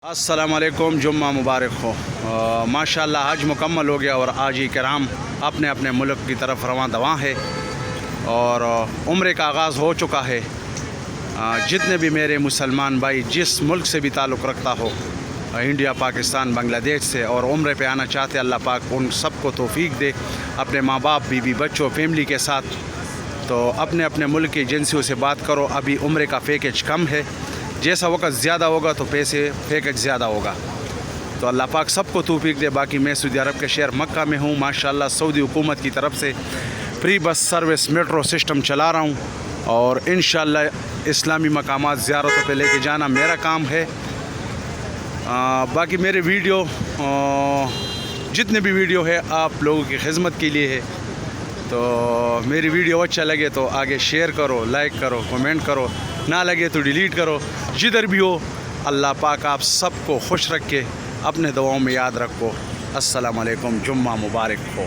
السلام علیکم، جمعہ مبارک ہو۔ ماشاءاللہ حج مکمل ہو گیا اور حاجی کرام اپنے اپنے ملک کی طرف رواں دواں ہے اور عمرے کا آغاز ہو چکا ہے۔ جتنے بھی میرے مسلمان بھائی جس ملک سے بھی تعلق رکھتا ہو، انڈیا، پاکستان، بنگلہ دیش سے، اور عمرے پہ آنا چاہتے، اللہ پاک ان سب کو توفیق دے، اپنے ماں باپ، بیوی بچوں، فیملی کے ساتھ۔ تو اپنے اپنے ملک کی ایجنسیوں سے بات کرو، ابھی عمرے کا پیکیج کم ہے، جیسا وقت زیادہ ہوگا تو پیکیج زیادہ ہوگا۔ تو اللہ پاک سب کو توفیق دے۔ باقی میں سعودی عرب کے شہر مکہ میں ہوں، ماشاءاللہ سعودی حکومت کی طرف سے free bus service metro system چلا رہا ہوں، اور انشاءاللہ اسلامی مقامات زیارتوں پہ لے کے جانا میرا کام ہے۔ باقی میرے ویڈیو جتنے بھی ویڈیو ہے آپ لوگوں کی خدمت کے لیے ہے، تو میری ویڈیو اچھا لگے تو آگے شیئر کرو، لائک کرو، کمنٹ کرو، نہ لگے تو ڈیلیٹ کرو۔ جدھر بھی ہو اللہ پاک آپ سب کو خوش رکھے، اپنے دعاؤں میں یاد رکھو۔ السلام علیکم، جمعہ مبارک ہو۔